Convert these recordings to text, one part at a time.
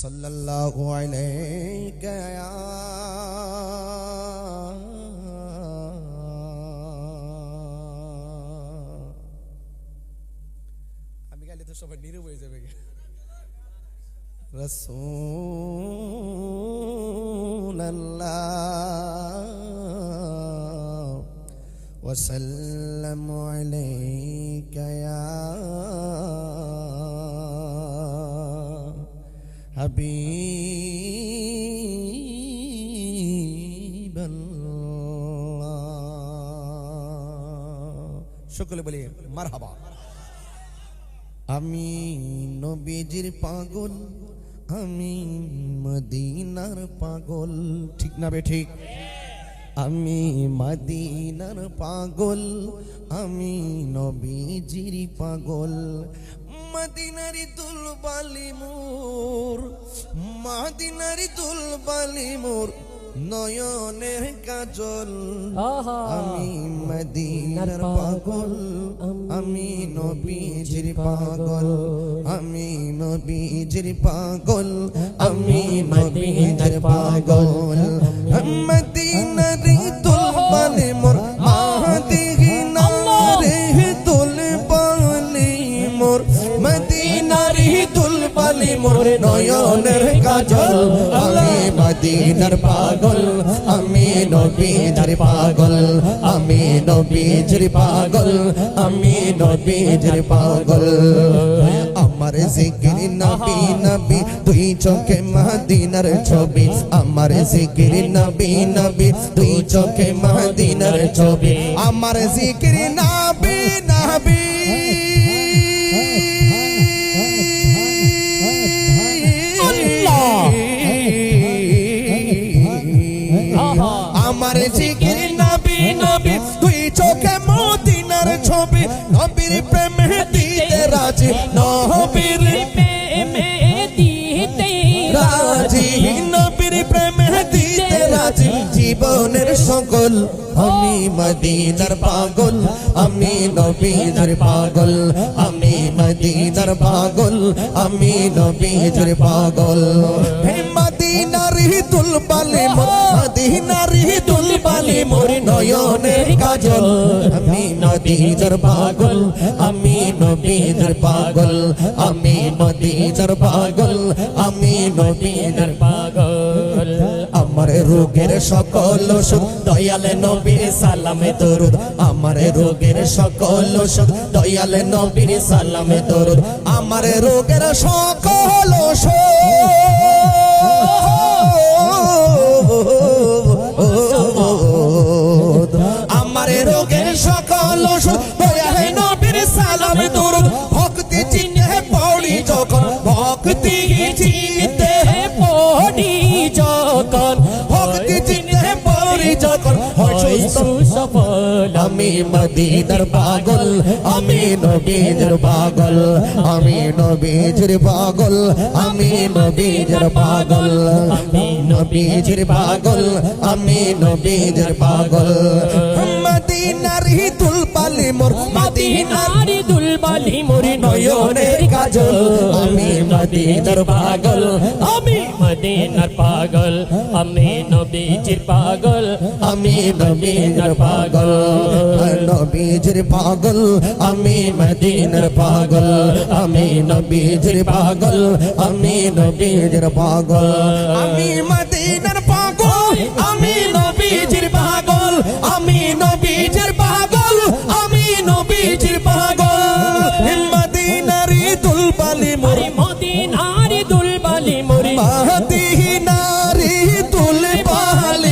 সাল্লাল্লাহু আলাইকা ইয়া আমি গাইলে তো সবাই নীরব হয়ে যাবে রাসূলুল্লাহ ওয়া সাল্লামু আলাইকা ইয়া হাবিবাল্লাহ সকলে বলি মারহাবা। আমি নবীজির পাগল, আমি মদিনার পাগল, ঠিক না বে ঠিক? আমি মদিনার পাগল, আমি নবীজির পাগল। মদিনারি দুলবালি মোর, মদিনারি দুলবালি মোর নয়নের কাজল। আমি মদিনার পাগল, আমি নবীজির পাগল, আমি নবীজির পাগল, আমি নবীজির পাগল। মদিনারি দুলবালি মোর, মদিনারি দুলবালি মোর, মদিনারি দুলবালি মোর নয়নের কাজল। আমি মদিনার পাগল, আমি নবীজির পাগল, আমি নবীজির পাগল, আমি নবীজির পাগল। আমার জিকির নবী নবী, দুই চোখে মদিনার ছবি। আমার জিকির নবী নবী, দুই চোখে মদিনার ছবি। আমার জিকির নবী নবী, আমার জিকির নবী নবী, দুই চোখে মদিনার ছবি। নবীর প্রেমে দিতে রাজি, নবীর প্রেমে দিতে রাজি, নবীর প্রেমে দিতে রাজি জীবনের সকল। আমি মদিনার পাগল, আমি নবীজির পাগল, আমি মদিনার পাগল, আমি নবীজির পাগল। হে মদিনার দুলবালি মোর, মদিনার দুলবালি মোর নয়নের কাজল। আমি নবীজির পাগল, আমি নবীজির পাগল, আমি নবীজির পাগল, আমি নবীজির পাগল। আমার রোগের সকল সুখ দয়ালে নবীর সালামে দরুদ। আমার রোগের সকল সুখ দয়ালে নবীর সালামে দরুদ। আমার রোগের সকল সুখ, আমার রোগের সকল সুখ দয়ালে নবীর সালামে দরুদ। ভক্তি চিহ্নে পড়ি যখন, ভক্তি চিহ্নে পড়ি যখন, ভক্তি চিহ্নে পড়ি যখন সফল। আমি মদিনার পাগল, আমি নবীজির পাগল, আমি নবীজির পাগল, আমি নবীজির পাগল, আমি নবীজির পাগল, আমি নবীজির পাগল। মদিনার দুলবালি মোর, মদিনার দুলবালি মোর নয়নের কাজল। আমি মদিনার পাগল, আমি মদিনার পাগল, আমি নবীজির পাগল, আমি নবীজির পাগল। নবীজির পাগল, আমি মদিনার পাগল, আমি নবীজির পাগল, আমি নবীজির পাগল। আমি মদিনার পাগল, আমি নবীজির পাগল, আমি নবীজির পাগল, আমি নবীজির পাগল। মদিনার দুলবালি মোর, মদিনার দুলবালি মোর, মদিনার দুলবালি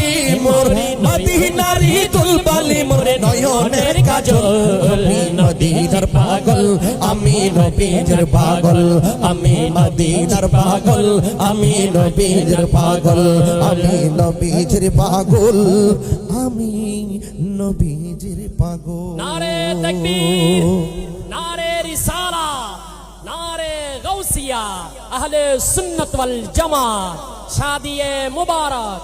মোর, মদিনার দুলবালি মোর নয়নের কাজল। আমি মদিনার পাগল, আমি নবীজির পাগল, আমি মদিনার পাগল, আমি নবীজির পাগল, আমি নবীজির পাগল, আমি নবীজির পাগল। নারে তাকবীর, নারে রিসালা, নারে গাউসিয়া, আহলে সুন্নাত ওয়াল জামাত, শাদিয়ে মুবারক।